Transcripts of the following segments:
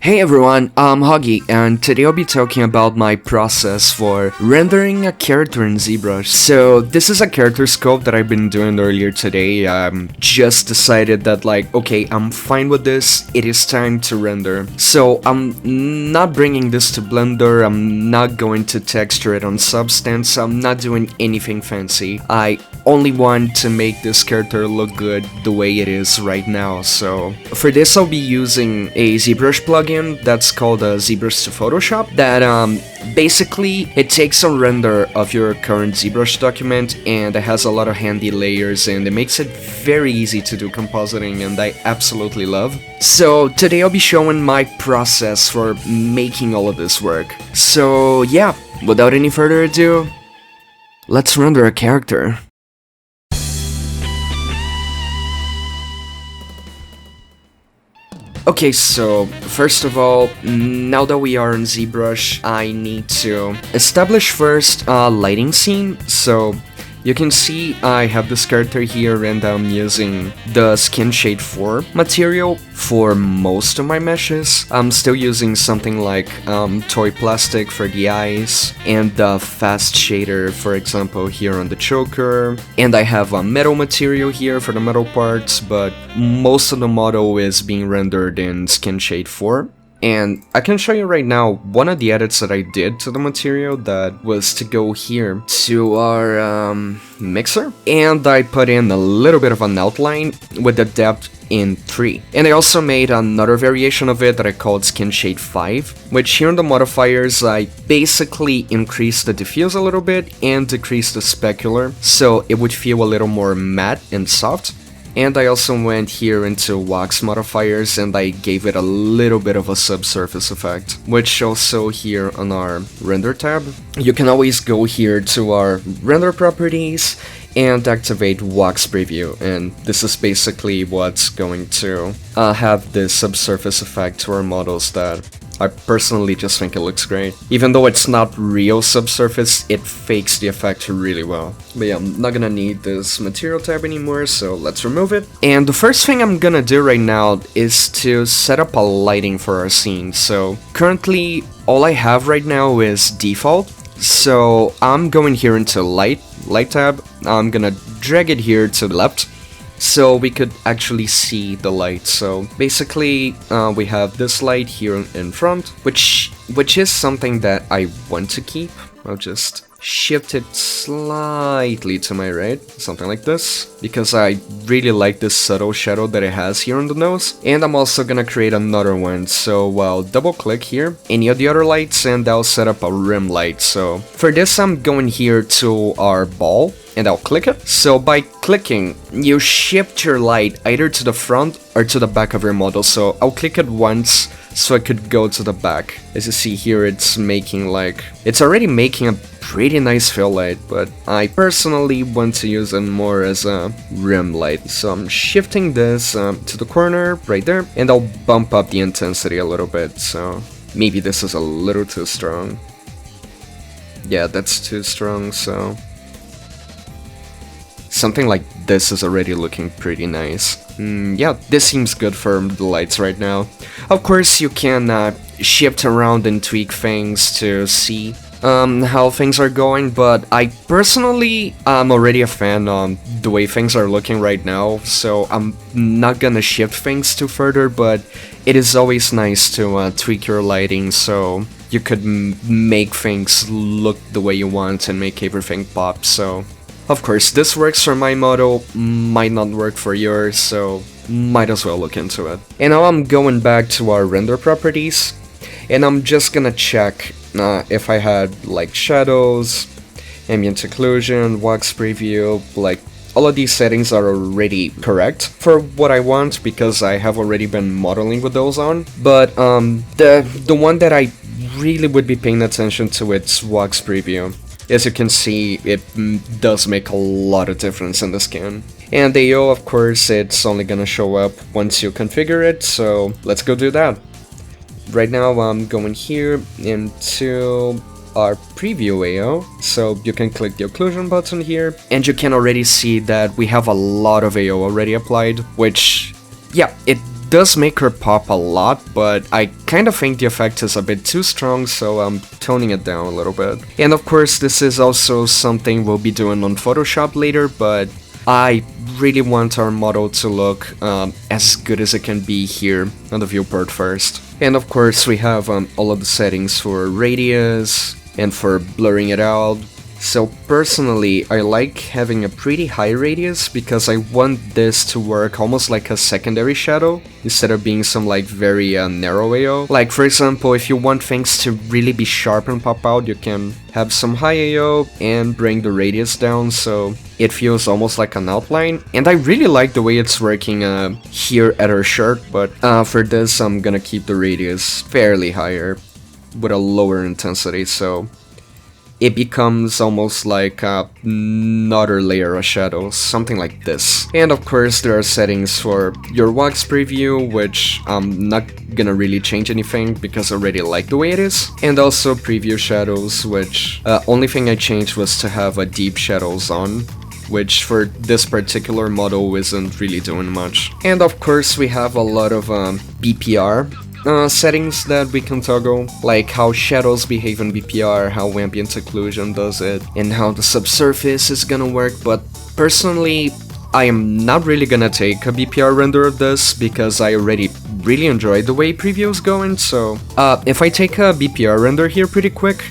Hey everyone, I'm Huggy, and today I'll be talking about my process for rendering a character in ZBrush. So this is a character sculpt that I've been doing earlier today. Just decided that okay, I'm fine with this, it is time to render. So I'm not bringing this to Blender, I'm not going to texture it on Substance, I'm not doing anything fancy. I only want to make this character look good the way it is right now. So for this I'll be using a ZBrush plugin that's called a ZBrush to Photoshop that basically it takes a render of your current ZBrush document and it has a lot of handy layers and it makes it very easy to do compositing, and I absolutely love. So today I'll be showing my process for making all of this work. So yeah, without any further ado, let's render a character. Okay, so first of all, now that we are in ZBrush, I need to establish first a lighting scene. So you can see I have this character here and I'm using the Skin Shade 4 material for most of my meshes. I'm still using something like toy plastic for the eyes and the fast shader, for example, here on the choker. And I have a metal material here for the metal parts, but most of the model is being rendered in Skin Shade 4. And I can show you right now one of the edits that I did to the material that was to go here to our mixer, and I put in a little bit of an outline with the depth in 3. And I also made another variation of it that I called Skin Shade 5, which here in the modifiers I basically increased the diffuse a little bit and decreased the specular so it would feel a little more matte and soft. And I also went here into wax modifiers and I gave it a little bit of a subsurface effect, which also here on our render tab. You can always go here to our render properties and activate wax preview, and this is basically what's going to have this subsurface effect to our models that I personally just think it looks great. Even though it's not real subsurface, it fakes the effect really well. But yeah, I'm not gonna need this material tab anymore, so let's remove it. And the first thing I'm gonna do right now is to set up a lighting for our scene. So currently, all I have right now is default. So I'm going here into light tab. I'm gonna drag it here to the left, so we could actually see the light. So basically we have this light here in front, which is something that I want to keep. I'll just shift it slightly to my right, something like this, because I really like this subtle shadow that it has here on the nose. And I'm also gonna create another one, so I'll double click here, any of the other lights, and I'll set up a rim light. So for this I'm going here to our ball and I'll click it. So by clicking, you shift your light either to the front or to the back of your model. So I'll click it once so I could go to the back. As you see here, it's already making a pretty nice fill light, but I personally want to use it more as a rim light. So I'm shifting this to the corner right there, and I'll bump up the intensity a little bit. So maybe this is a little too strong. Yeah, that's too strong, so something like this is already looking pretty nice. Yeah, this seems good for the lights right now. Of course, you can shift around and tweak things to see how things are going, but I personally am already a fan on the way things are looking right now, so I'm not gonna shift things too further, but it is always nice to tweak your lighting so you could make things look the way you want and make everything pop. So of course, this works for my model, might not work for yours, so might as well look into it. And now I'm going back to our render properties, and I'm just gonna check if I had like shadows, ambient occlusion, wax preview, like all of these settings are already correct for what I want because I have already been modeling with those on. But the one that I really would be paying attention to is wax preview. As you can see, it does make a lot of difference in the skin. And the AO, of course, it's only gonna show up once you configure it, so let's go do that. Right now I'm going here into our preview AO, so you can click the occlusion button here, and you can already see that we have a lot of AO already applied, which, yeah, it does make her pop a lot, but I kind of think the effect is a bit too strong, so I'm toning it down a little bit. And of course, this is also something we'll be doing on Photoshop later, but I really want our model to look as good as it can be here on the viewport first. And of course, we have all of the settings for radius and for blurring it out. So personally, I like having a pretty high radius because I want this to work almost like a secondary shadow instead of being some like very narrow AO. Like for example, if you want things to really be sharp and pop out, you can have some high AO and bring the radius down so it feels almost like an outline. And I really like the way it's working here at her shirt, but for this I'm gonna keep the radius fairly higher with a lower intensity, so it becomes almost like another layer of shadow, something like this. And of course there are settings for your wax preview, which I'm not gonna really change anything because I already like the way it is. And also preview shadows, which only thing I changed was to have a deep shadows on, which for this particular model isn't really doing much. And of course we have a lot of BPR settings that we can toggle, like how shadows behave in BPR, how ambient occlusion does it, and how the subsurface is gonna work. But personally, I am not really gonna take a BPR render of this because I already really enjoyed the way preview is going, so if I take a BPR render here pretty quick,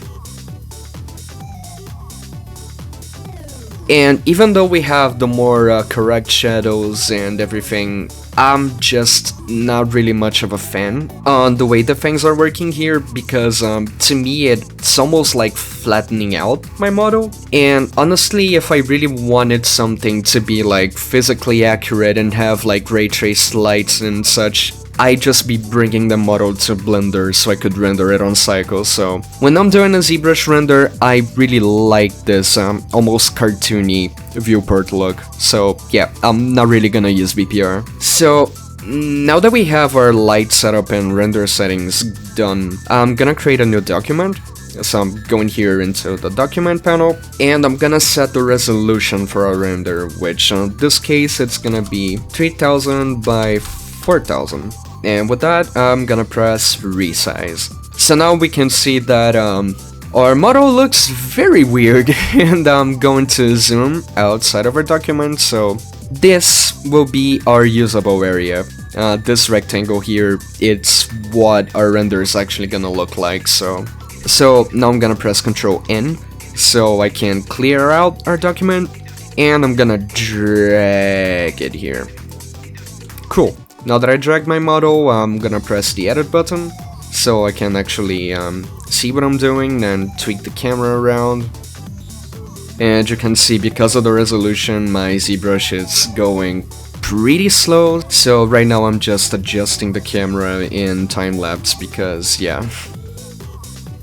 and even though we have the more correct shadows and everything, I'm just not really much of a fan on the way the things are working here because to me it's almost like flattening out my model. And honestly, if I really wanted something to be like physically accurate and have like ray traced lights and such, I'd just be bringing the model to Blender so I could render it on Cycle. So when I'm doing a ZBrush render, I really like this almost cartoony viewport look. So yeah, I'm not really gonna use BPR. So now that we have our light setup and render settings done, I'm gonna create a new document. So I'm going here into the document panel and I'm gonna set the resolution for our render, which in this case it's gonna be 3000 by 4000. And with that, I'm gonna press resize. So now we can see that our model looks very weird and I'm going to zoom outside of our document. So this will be our usable area. This rectangle here, it's what our render is actually gonna look like. So now I'm gonna press Ctrl N so I can clear out our document and I'm gonna drag it here. Cool. Now that I dragged my model, I'm gonna press the edit button so I can actually see what I'm doing and tweak the camera around. And you can see because of the resolution, my ZBrush is going pretty slow. So right now I'm just adjusting the camera in time-lapse because yeah.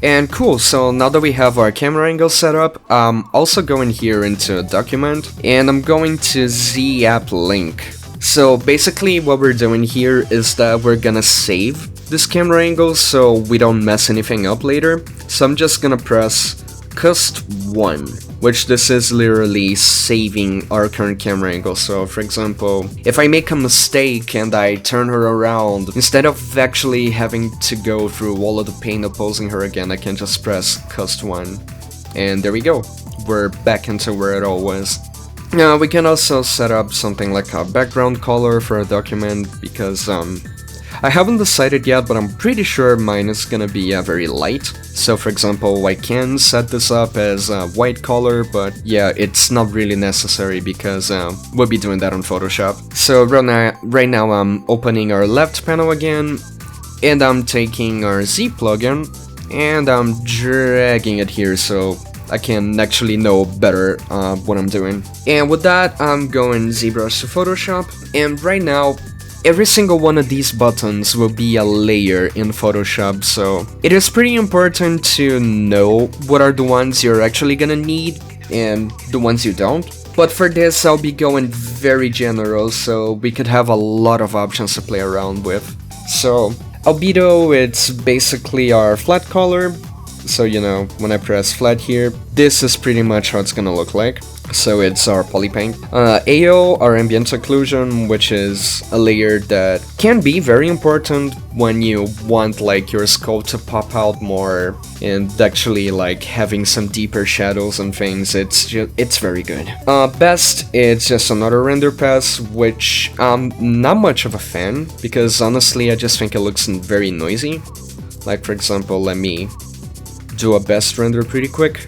And cool, so now that we have our camera angle set up, I'm also going here into document and I'm going to Z app link. So basically what we're doing here is that we're gonna save this camera angle so we don't mess anything up later. So I'm just gonna press Cust1, which this is literally saving our current camera angle. So for example, if I make a mistake and I turn her around, instead of actually having to go through all of the pain of posing her again, I can just press Cust1 and there we go. We're back into where it all was. Now we can also set up something like a background color for a document because I haven't decided yet, but I'm pretty sure mine is gonna be very light. So for example, I can set this up as a white color, but yeah, it's not really necessary because we'll be doing that on Photoshop. So right now I'm opening our left panel again, and I'm taking our Z plugin, and I'm dragging it here so I can actually know better what I'm doing. And with that, I'm going ZBrush to Photoshop, and right now, every single one of these buttons will be a layer in Photoshop, so it is pretty important to know what are the ones you're actually gonna need and the ones you don't. But for this, I'll be going very general, so we could have a lot of options to play around with. So, albedo, it's basically our flat color. So, you know, when I press flat here, this is pretty much how it's gonna look like. So it's our poly paint. AO, our ambient occlusion, which is a layer that can be very important when you want like your sculpt to pop out more and actually like having some deeper shadows and things. It's very good. Best, it's just another render pass, which I'm not much of a fan because honestly I just think it looks very noisy. Like for example, let me do a best render pretty quick.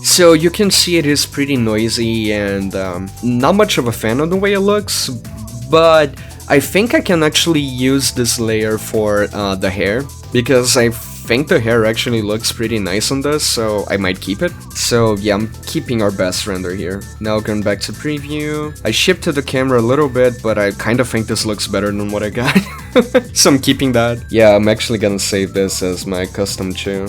So you can see it is pretty noisy and not much of a fan of the way it looks, but I think I can actually use this layer for the hair, because I think the hair actually looks pretty nice on this, so I might keep it. So yeah, I'm keeping our best render here. Now going back to preview, I shifted the camera a little bit, but I kind of think this looks better than what I got. So I'm keeping that. Yeah, I'm actually gonna save this as my custom chew.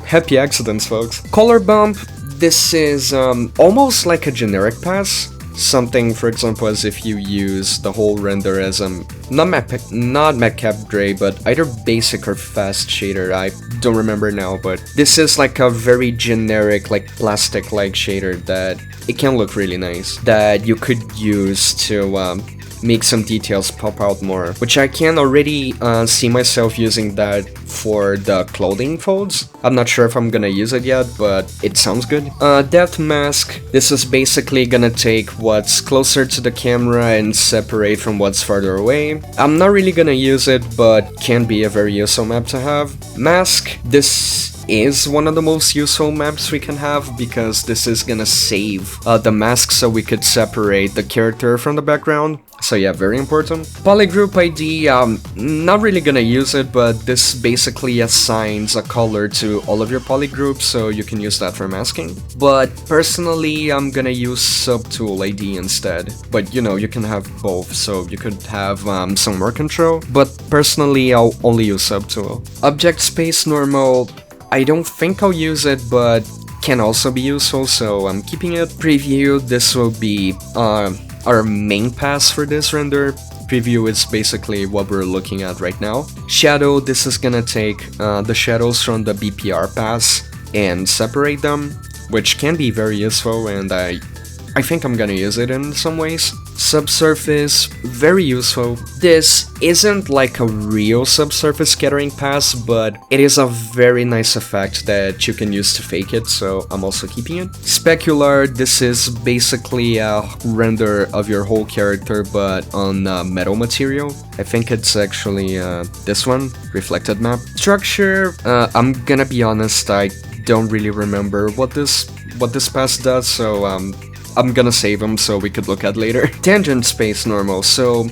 Happy accidents, folks. Color bump, this is almost like a generic pass. Something, for example, as if you use the whole render as not matcap gray, but either basic or fast shader. I don't remember now, but this is like a very generic, like plastic-like shader that it can look really nice, that you could use to make some details pop out more, which I can already see myself using that for the clothing folds. I'm not sure if I'm gonna use it yet, but it sounds good. Depth mask, this is basically gonna take what's closer to the camera and separate from what's farther away. I'm not really gonna use it, but can be a very useful map to have. Mask, this is one of the most useful maps we can have, because this is gonna save the mask so we could separate the character from the background. So yeah, very important. Polygroup ID, not really gonna use it, but this basically assigns a color to all of your polygroups, so you can use that for masking. But personally, I'm gonna use Subtool ID instead. But you know, you can have both, so you could have some more control. But personally, I'll only use Subtool. Object Space Normal, I don't think I'll use it, but can also be useful, so I'm keeping it. Preview, this will be our main pass for this render. Preview is basically what we're looking at right now. Shadow, this is gonna take the shadows from the BPR pass and separate them, which can be very useful, and I think I'm gonna use it in some ways. Subsurface, very useful. This isn't like a real subsurface scattering pass, but it is a very nice effect that you can use to fake it, so I'm also keeping it. Specular, this is basically a render of your whole character, but on metal material. I think it's actually this one, reflected map. Structure, I'm gonna be honest, I don't really remember what this pass does, so I'm gonna save them so we could look at later. Tangent space normal, so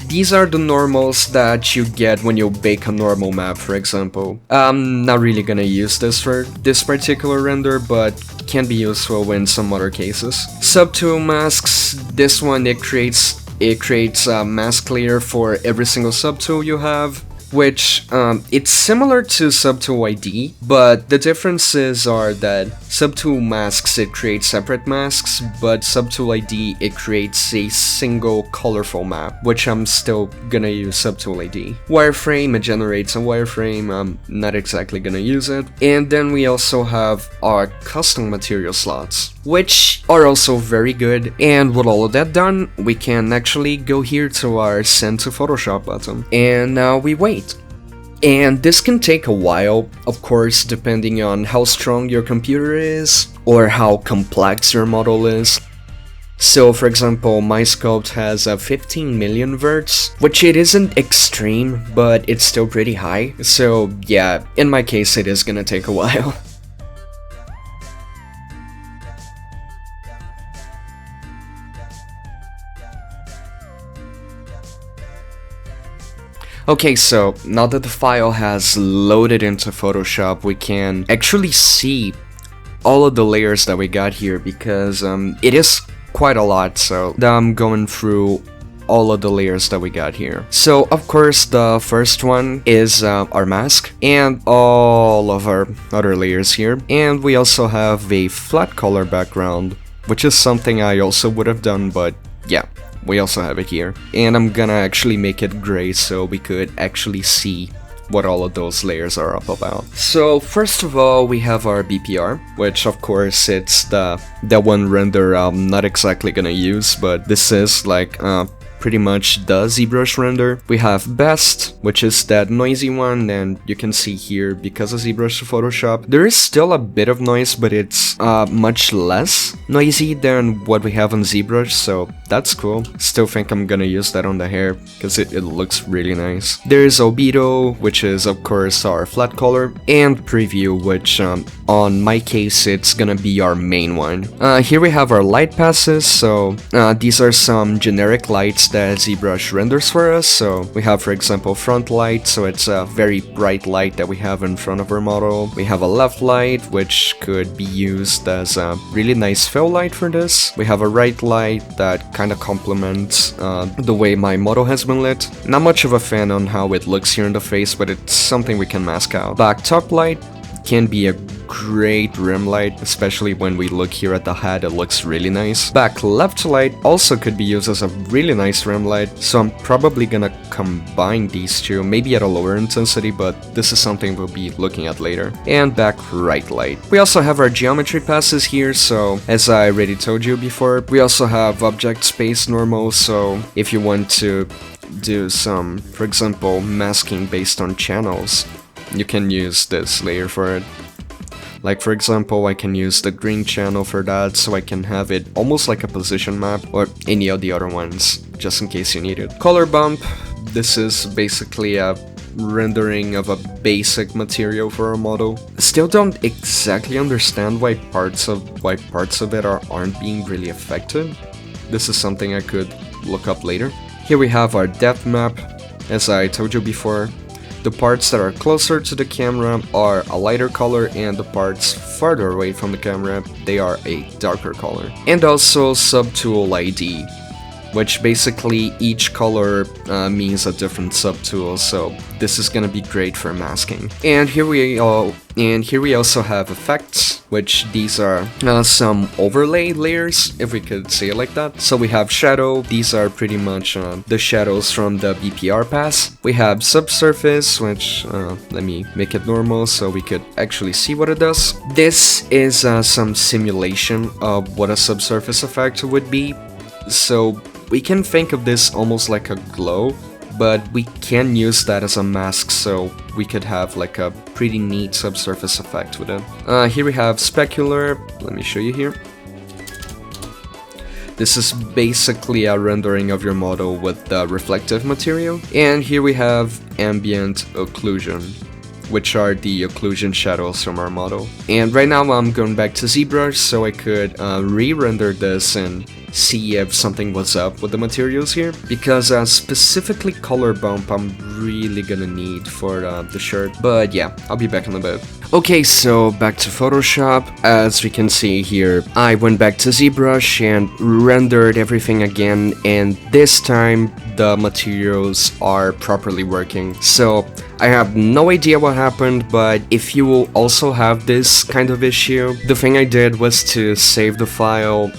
these are the normals that you get when you bake a normal map, for example. I'm not really gonna use this for this particular render, but can be useful in some other cases. Subtool masks, this one it creates a mask layer for every single subtool you have, which it's similar to Subtool ID, but the differences are that Subtool masks, it creates separate masks, but Subtool ID, it creates a single colorful map, which I'm still gonna use Subtool ID. Wireframe, it generates a wireframe, I'm not exactly gonna use it. And then we also have our custom material slots, which are also very good. And with all of that done, we can actually go here to our Send to Photoshop button, and now we wait. And this can take a while, of course, depending on how strong your computer is or how complex your model is. So for example, my sculpt has a 15 million verts, which it isn't extreme, but it's still pretty high. So yeah, in my case it is gonna take a while. Okay, so now that the file has loaded into Photoshop, we can actually see all of the layers that we got here, because it is quite a lot, so I'm going through all of the layers that we got here. So of course the first one is our mask and all of our other layers here, and we also have a flat color background, which is something I also would have done, but yeah, we also have it here. And I'm gonna actually make it gray so we could actually see what all of those layers are up about. So first of all, we have our BPR, which of course it's the one render I'm not exactly gonna use, but this is like pretty much the ZBrush render. We have best, which is that noisy one, and you can see here, because of ZBrush to Photoshop, there is still a bit of noise, but it's much less noisy than what we have on ZBrush, so that's cool. Still think I'm gonna use that on the hair, because it looks really nice. There's albedo, which is of course our flat color, and preview, which on my case it's gonna be our main one. Here we have our light passes, so these are some generic lights that ZBrush renders for us. So we have, for example, front light, so it's a very bright light that we have in front of our model. We have a left light, which could be used as a really nice fill light for this. We have a right light that kind of complements the way my model has been lit. Not much of a fan on how it looks here in the face, but it's something we can mask out. Back top light can be a great rim light, especially when we look here at the hat, it looks really nice. Back left light also could be used as a really nice rim light, so I'm probably gonna combine these two, maybe at a lower intensity, but this is something we'll be looking at later. And back right light. We also have our geometry passes here, so as I already told you before, we also have object space normal, so if you want to do some, for example, masking based on channels, you can use this layer for it. Like for example, I can use the green channel for that, so I can have it almost like a position map, or any of the other ones, just in case you need it. Color bump, this is basically a rendering of a basic material for a model. Still don't exactly understand why parts of it aren't being really affected. This is something I could look up later. Here we have our depth map. As I told you before, the parts that are closer to the camera are a lighter color, and the parts farther away from the camera, they are a darker color. And also subtool ID, which basically each color means a different subtool, so this is gonna be great for masking. And here we also have effects, which these are some overlay layers, if we could say it like that. So we have shadow, these are pretty much the shadows from the BPR pass. We have subsurface, which let me make it normal so we could actually see what it does. This is some simulation of what a subsurface effect would be. So we can think of this almost like a glow, but we can use that as a mask, so we could have like a pretty neat subsurface effect with it. Here we have specular, let me show you here. This is basically a rendering of your model with the reflective material. And here we have ambient occlusion, which are the occlusion shadows from our model. And right now I'm going back to ZBrush so I could re-render this and see if something was up with the materials here, because specifically color bump I'm really gonna need for the shirt, but yeah, I'll be back in a bit. Okay, so back to Photoshop. As we can see here, I went back to ZBrush and rendered everything again, and this time the materials are properly working. So I have no idea what happened, but if you will also have this kind of issue, the thing I did was to save the file,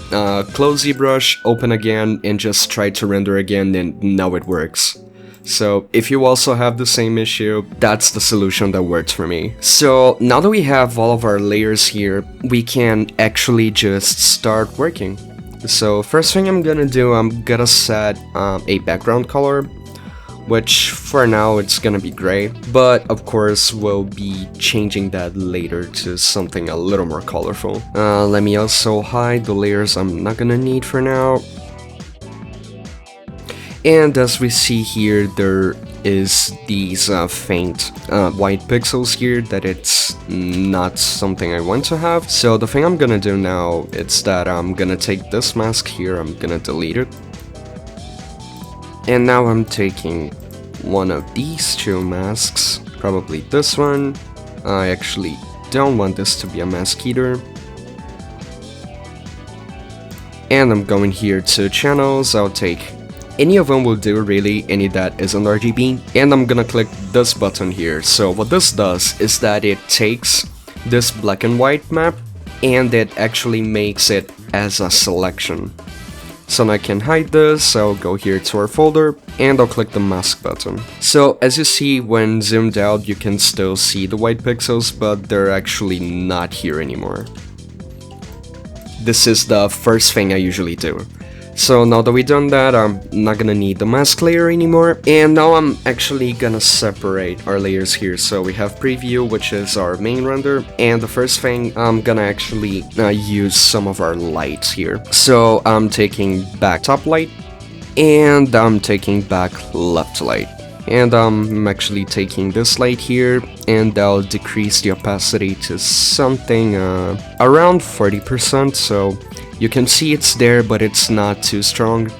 close ZBrush, open again, and just try to render again, and now it works. So if you also have the same issue, that's the solution that works for me. So now that we have all of our layers here, we can actually just start working. So first thing I'm gonna do, I'm gonna set a background color, which for now it's gonna be gray, but of course we'll be changing that later to something a little more colorful. Let me also hide the layers I'm not gonna need for now. And as we see here, there is these faint white pixels here that it's not something I want to have. So the thing I'm gonna do now is that I'm gonna take this mask here, I'm gonna delete it. And now I'm taking one of these two masks, probably this one. I actually don't want this to be a mask either. And I'm going here to channels, I'll take any of them will do really, any that isn't RGB, and I'm gonna click this button here. So what this does is that it takes this black and white map and it actually makes it as a selection. So now I can hide this, I'll go here to our folder, and I'll click the mask button. So as you see, when zoomed out, you can still see the white pixels, but they're actually not here anymore. This is the first thing I usually do. So now that we've done that, I'm not gonna need the mask layer anymore. And now I'm actually gonna separate our layers here. So we have preview, which is our main render. And the first thing, I'm gonna actually use some of our lights here. So I'm taking back top light, and I'm taking back left light. And I'm actually taking this light here, and I'll decrease the opacity to something around 40%, so you can see it's there, but it's not too strong.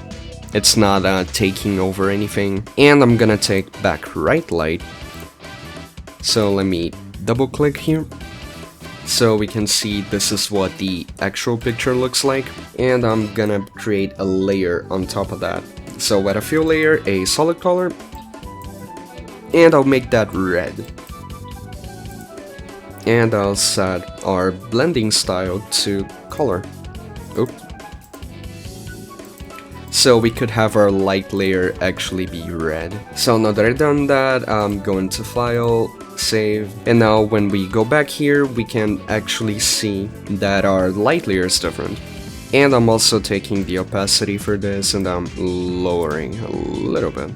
It's not taking over anything. And I'm gonna take back right light. So let me double click here. So we can see this is what the actual picture looks like. And I'm gonna create a layer on top of that. So with a fill layer, a solid color, and I'll make that red. And I'll set our blending style to color. Oops. So we could have our light layer actually be red. So now that I've done that, I'm going to File, Save, and now when we go back here, we can actually see that our light layer is different. And I'm also taking the opacity for this, and I'm lowering a little bit.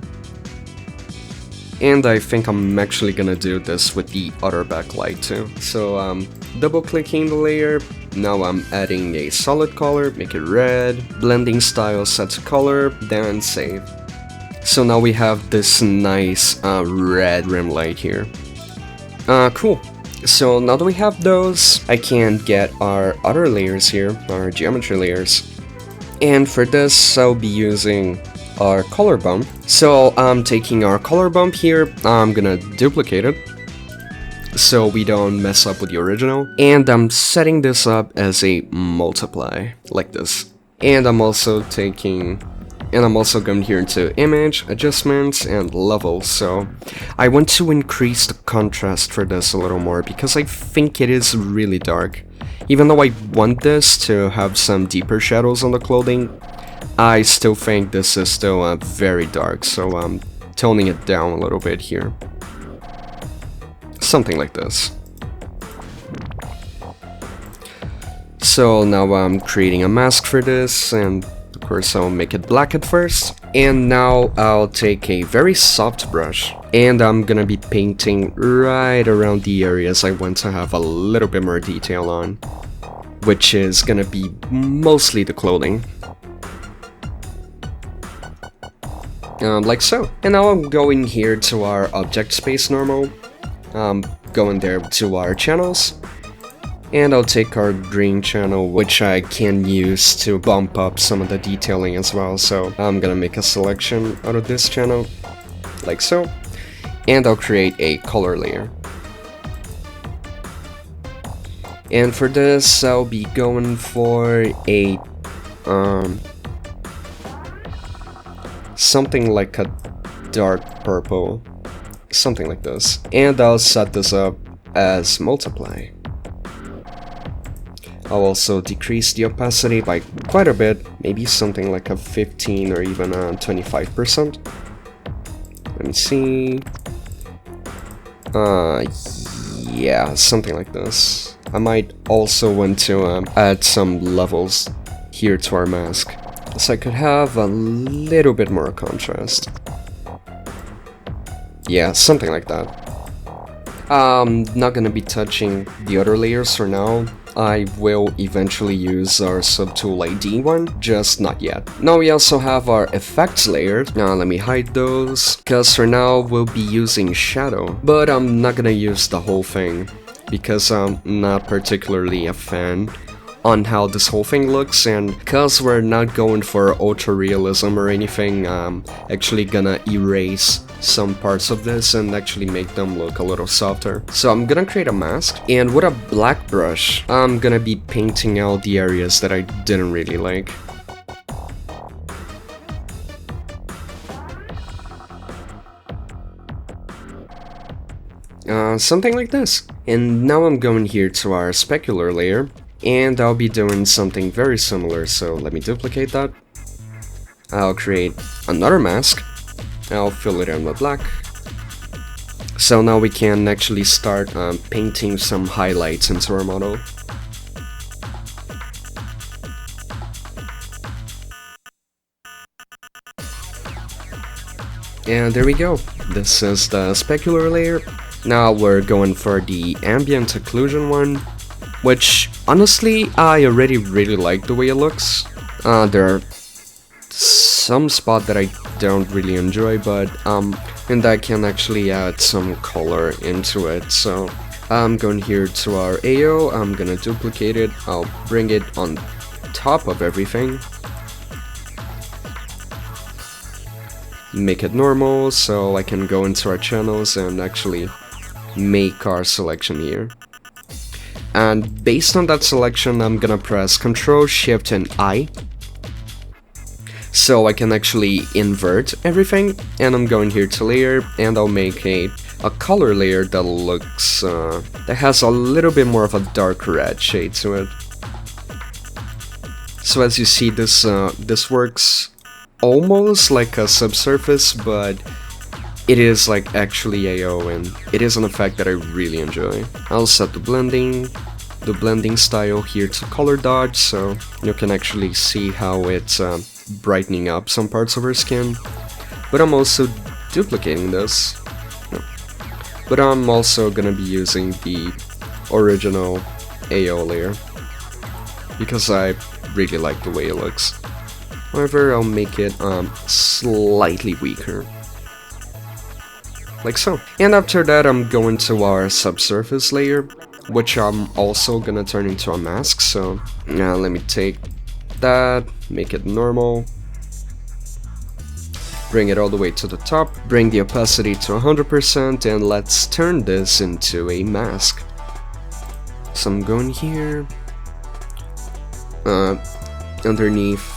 And I think I'm actually gonna do this with the other backlight too. So double clicking the layer, now I'm adding a solid color, make it red, blending style set to color, then save. So now we have this nice red rim light here. Cool. So now that we have those, I can get our other layers here, our geometry layers. And for this, I'll be using our color bump. So I'm taking our color bump here, I'm gonna duplicate it so we don't mess up with the original, and I'm setting this up as a multiply like this. And I'm also going here into image, adjustments, and levels. So I want to increase the contrast for this a little more because I think it is really dark. Even though I want this to have some deeper shadows on the clothing, I still think this is still very dark, so I'm toning it down a little bit here. Something like this. So now I'm creating a mask for this, and of course I'll make it black at first. And now I'll take a very soft brush, and I'm gonna be painting right around the areas I want to have a little bit more detail on, which is gonna be mostly the clothing. Like so. And now I'm going here to our object space normal, going there to our channels, and I'll take our green channel, which I can use to bump up some of the detailing as well. So I'm gonna make a selection out of this channel, like so, and I'll create a color layer. And for this, I'll be going for a something like a dark purple, something like this. And I'll set this up as multiply. I'll also decrease the opacity by quite a bit, maybe something like a 15 or even 25%. Let me see. Yeah, something like this. I might also want to add some levels here to our mask, so I could have a little bit more contrast. Yeah, something like that. I'm not gonna be touching the other layers for now. I will eventually use our subtool ID one, just not yet. Now we also have our effects layer. Now let me hide those, because for now we'll be using shadow. But I'm not gonna use the whole thing, because I'm not particularly a fan on how this whole thing looks, and because we're not going for ultra realism or anything, I'm actually gonna erase some parts of this and actually make them look a little softer. So I'm gonna create a mask, and with a black brush, I'm gonna be painting out the areas that I didn't really like. Something like this. And now I'm going here to our specular layer, and I'll be doing something very similar, so let me duplicate that. I'll create another mask. I'll fill it in with black. So now we can actually start painting some highlights into our model. And there we go. This is the specular layer. Now we're going for the ambient occlusion one, which honestly I already really like the way it looks. There are some spots that I don't really enjoy, but and I can actually add some color into it. So I'm going here to our AO, I'm gonna duplicate it, I'll bring it on top of everything. Make it normal so I can go into our channels and actually make our selection here. And based on that selection, I'm gonna press Ctrl, Shift, and I, so I can actually invert everything. And I'm going here to layer, and I'll make a color layer that looks that has a little bit more of a dark red shade to it. So as you see, this works almost like a subsurface, but it is like actually AO, and it is an effect that I really enjoy. I'll set the blending style here to color dodge, so you can actually see how it's brightening up some parts of her skin. But I'm also duplicating this. But I'm also gonna be using the original AO layer because I really like the way it looks. However, I'll make it slightly weaker, like so. And after that, I'm going to our subsurface layer, which I'm also gonna turn into a mask. So now let me take that, make it normal, bring it all the way to the top, bring the opacity to 100%, and let's turn this into a mask. So I'm going here, underneath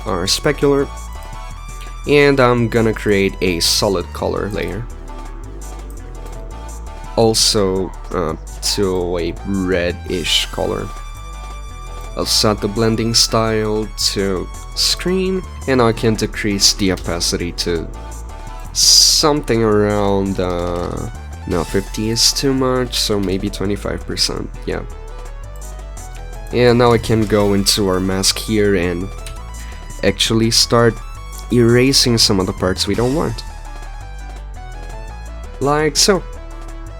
our specular, and I'm gonna create a solid color layer, also to a reddish color. I'll set the blending style to screen, and I can decrease the opacity to something around no, 50 is too much, so maybe 25%, yeah. And now I can go into our mask here and actually start erasing some of the parts we don't want, like so.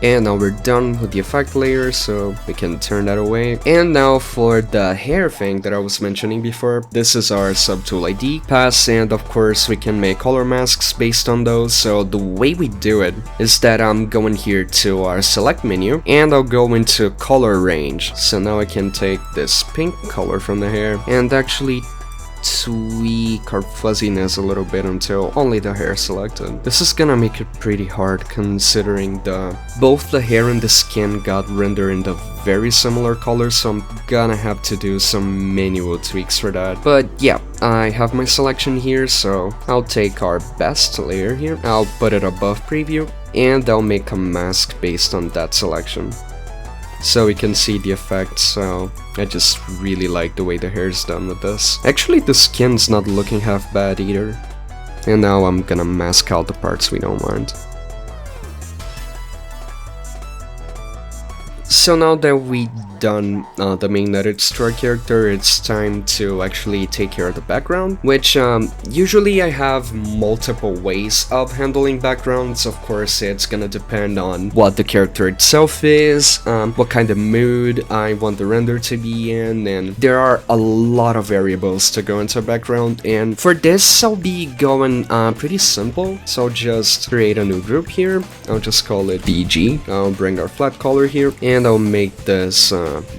And now we're done with the effect layer, so we can turn that away. And now for the hair thing that I was mentioning before, this is our subtool ID pass, and of course we can make color masks based on those. So the way we do it is that I'm going here to our select menu, and I'll go into color range. So now I can take this pink color from the hair and actually tweak our fuzziness a little bit until only the hair is selected. This is gonna make it pretty hard considering both the hair and the skin got rendered in the very similar colors, so I'm gonna have to do some manual tweaks for that. But yeah, I have my selection here, so I'll take our best layer here, I'll put it above preview, and I'll make a mask based on that selection, so we can see the effect. So I just really like the way the hair is done with this. Actually, the skin's not looking half bad either. And now I'm gonna mask out the parts we don't want. So now that we done the main edits to our character, it's time to actually take care of the background, which usually I have multiple ways of handling backgrounds. Of course, it's gonna depend on what the character itself is, what kind of mood I want the render to be in, and there are a lot of variables to go into a background. And for this, I'll be going pretty simple. So I'll just create a new group here. I'll just call it BG. I'll bring our flat color here, and I'll make this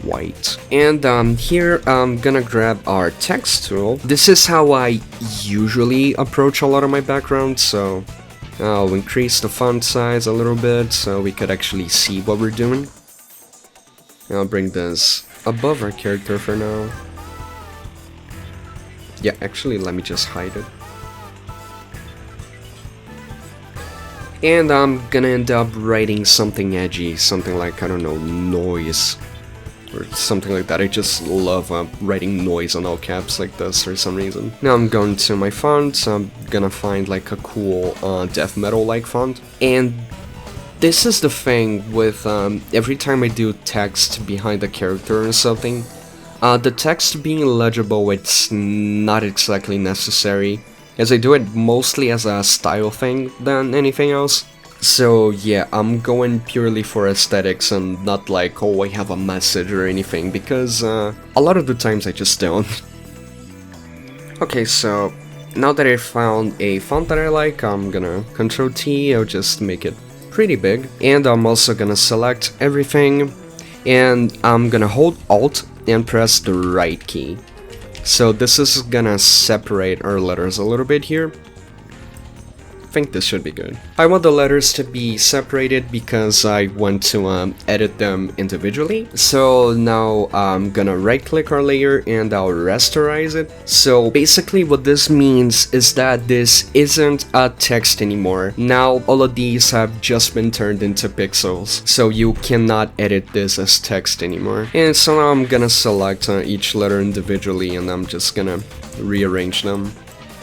white. And here I'm gonna grab our text tool. This is how I usually approach a lot of my backgrounds, so I'll increase the font size a little bit so we could actually see what we're doing. I'll bring this above our character for now. Yeah, actually, let me just hide it. And I'm gonna end up writing something edgy, something like, I don't know, noise. or something like that. I just love writing noise on all caps like this for some reason. Now I'm going to my fonts. I'm gonna find like a cool death metal like font, and this is the thing with every time I do text behind the character or something, the text being legible, it's not exactly necessary, as I do it mostly as a style thing than anything else. So yeah, I'm going purely for aesthetics and not like, oh, I have a message or anything, because a lot of the times I just don't. Okay, so now that I found a font that I like, I'm gonna Ctrl T, I'll just make it pretty big, and I'm also gonna select everything, and I'm gonna hold Alt and press the right key. So this is gonna separate our letters a little bit here. I think this should be good. I want the letters to be separated because I want to edit them individually. So now I'm gonna right click our layer and I'll rasterize it. So basically what this means is that this isn't a text anymore. Now all of these have just been turned into pixels, so you cannot edit this as text anymore. And so now I'm gonna select each letter individually, and I'm just gonna rearrange them.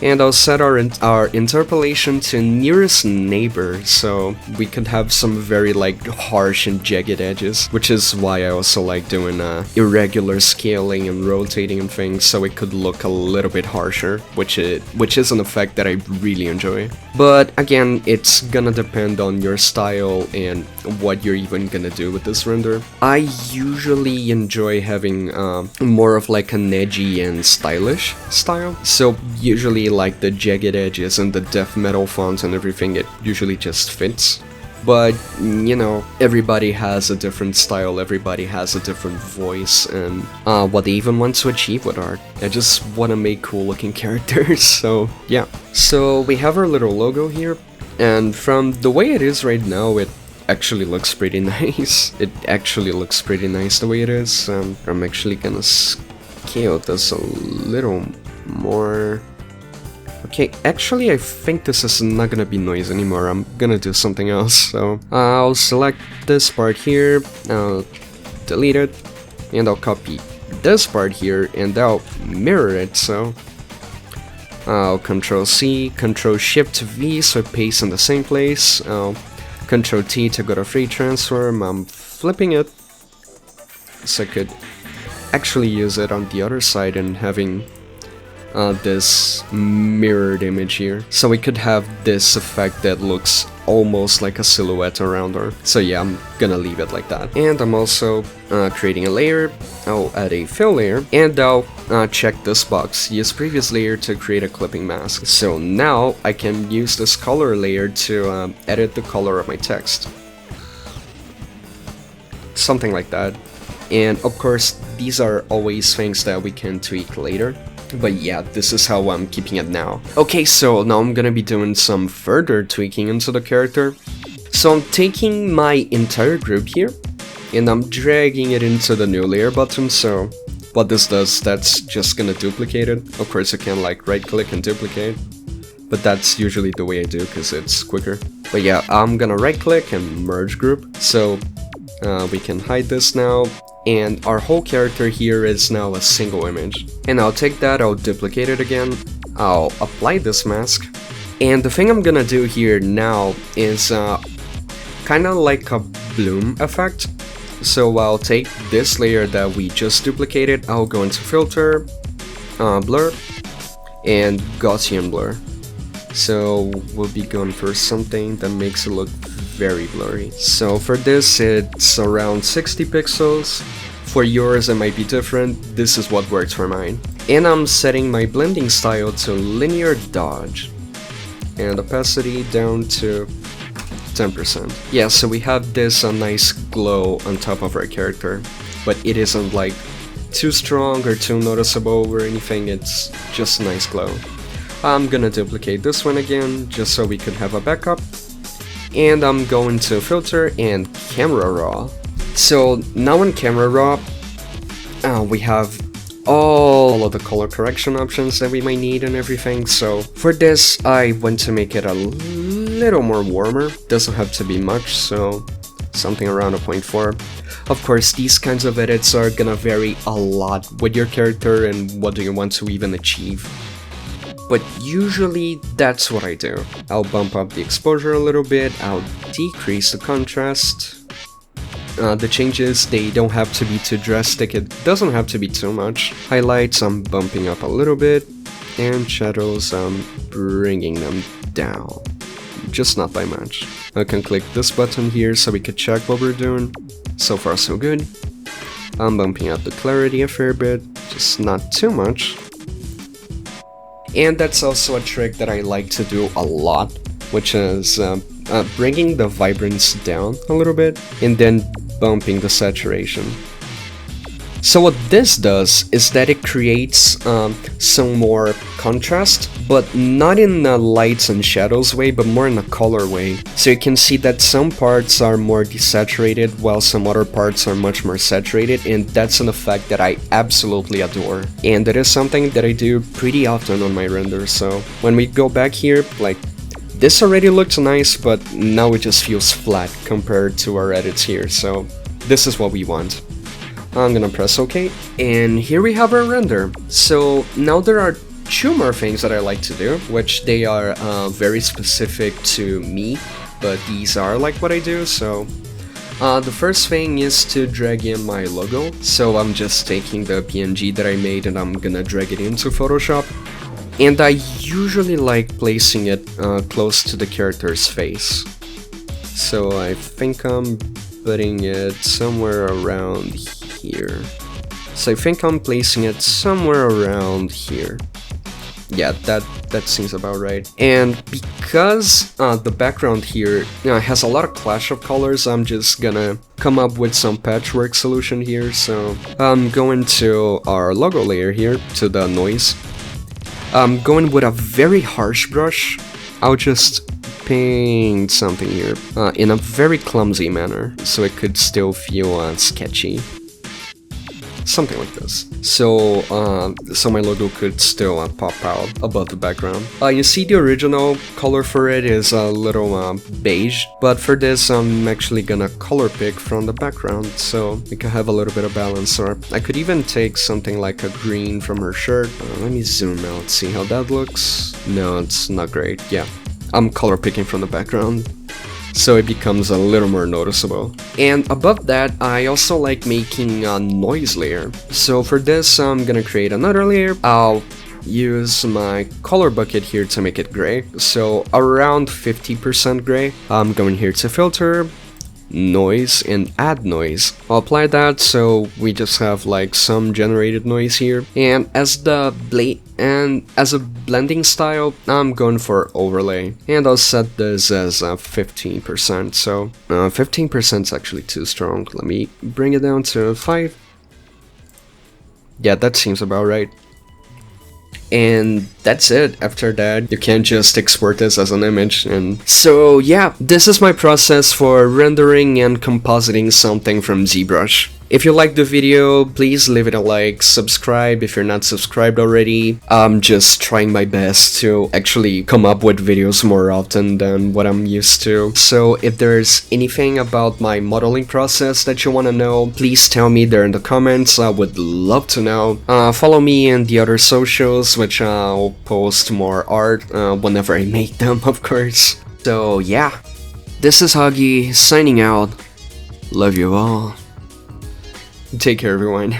And I'll set our interpolation to nearest neighbor, so we could have some very like harsh and jagged edges, which is why I also like doing irregular scaling and rotating and things, so it could look a little bit harsher, which is an effect that I really enjoy. But again, it's gonna depend on your style and what you're even gonna do with this render. I usually enjoy having more of like an edgy and stylish style, so usually like the jagged edges and the death metal fonts and everything, it usually just fits. But you know, everybody has a different style, everybody has a different voice, and what they even want to achieve with art. I just want to make cool looking characters, so yeah. So we have our little logo here, and from the way it is right now, it actually looks pretty nice. It actually looks pretty nice the way it is. I'm actually gonna scale this a little more. Okay, actually I think this is not gonna be noise anymore, I'm gonna do something else. So I'll select this part here, I'll delete it, and I'll copy this part here, and I'll mirror it, so I'll Ctrl C, Ctrl Shift V so it pastes in the same place, I'll Ctrl T to go to free transform, I'm flipping it, so I could actually use it on the other side and having this mirrored image here, so we could have this effect that looks almost like a silhouette around her. So yeah, I'm gonna leave it like that. And I'm also creating a layer. I'll add a fill layer, and I'll check this box, use previous layer to create a clipping mask. So now I can use this color layer to edit the color of my text. Something like that. And of course, these are always things that we can tweak later. But yeah, this is how I'm keeping it now. Okay, so now I'm gonna be doing some further tweaking into the character. So I'm taking my entire group here, and I'm dragging it into the new layer button. So what this does, that's just gonna duplicate it. Of course you can like right click and duplicate, but that's usually the way I do because it's quicker. But yeah, I'm gonna right click and merge group. So we can hide this now. And our whole character here is now a single image. And I'll take that, I'll duplicate it again, I'll apply this mask. And the thing I'm gonna do here now is kinda like a bloom effect. So I'll take this layer that we just duplicated, I'll go into filter, blur, and Gaussian blur. So we'll be going for something that makes it look very blurry. So for this, it's around 60 pixels. For yours, it might be different. This is what works for mine. And I'm setting my blending style to linear dodge, and opacity down to 10%. Yeah, so we have this nice glow on top of our character, but it isn't like too strong or too noticeable or anything, it's just a nice glow. I'm gonna duplicate this one again, just so we could have a backup. And I'm going to filter and camera raw. So now in camera raw, we have all of the color correction options that we might need and everything. So for this, I want to make it a little more warmer. Doesn't have to be much, so something around a 0.4. Of course, these kinds of edits are gonna vary a lot with your character and what do you want to even achieve. But usually that's what I do. I'll bump up the exposure a little bit, I'll decrease the contrast. The changes, they don't have to be too drastic, it doesn't have to be too much. Highlights, I'm bumping up a little bit, and shadows, I'm bringing them down. Just not by much. I can click this button here so we could check what we're doing. So far so good. I'm bumping up the clarity a fair bit, just not too much. And that's also a trick that I like to do a lot, which is bringing the vibrance down a little bit and then bumping the saturation. So what this does is that it creates some more contrast, but not in a lights and shadows way, but more in a color way. So you can see that some parts are more desaturated while some other parts are much more saturated, and that's an effect that I absolutely adore. And it is something that I do pretty often on my renders. So when we go back here, like, this already looks nice, but now it just feels flat compared to our edits here, so this is what we want. I'm gonna press OK, and here we have our render. So now there are two more things that I like to do, which they are very specific to me, but these are like what I do. So the first thing is to drag in my logo. So I'm just taking the PNG that I made and I'm gonna drag it into Photoshop. And I usually like placing it close to the character's face. So I think I'm putting it somewhere around here. So I think I'm placing it somewhere around here. Yeah, that seems about right. And because the background here has a lot of clash of colors, I'm just gonna come up with some patchwork solution here. So I'm going to our logo layer here, to the noise. I'm going with a very harsh brush. I'll just paint something here in a very clumsy manner, so it could still feel sketchy. Something like this. So my logo could still pop out above the background. You see the original color for it is a little beige, but for this I'm actually gonna color pick from the background, so we can have a little bit of balance. Or I could even take something like a green from her shirt. Let me zoom out, see how that looks. No, it's not great. Yeah, I'm color picking from the background, so it becomes a little more noticeable. And above that, I also like making a noise layer. So for this, I'm gonna create another layer. I'll use my color bucket here to make it gray. So around 50% gray. I'm going here to filter, noise, and add noise. I'll apply that so we just have like some generated noise here. And as a blending style, I'm going for overlay, and I'll set this as 15%. So 15% is actually too strong. Let me bring it down to 5. Yeah, that seems about right. And that's it. After that, you can just export this as an image. And so yeah, this is my process for rendering and compositing something from ZBrush. If you liked the video, please leave it a like, subscribe if you're not subscribed already. I'm just trying my best to actually come up with videos more often than what I'm used to. So if there's anything about my modeling process that you want to know, please tell me there in the comments. I would love to know. Follow me in the other socials, which I'll post more art whenever I make them, of course. So yeah, this is Huggy signing out. Love you all. Take care, everyone.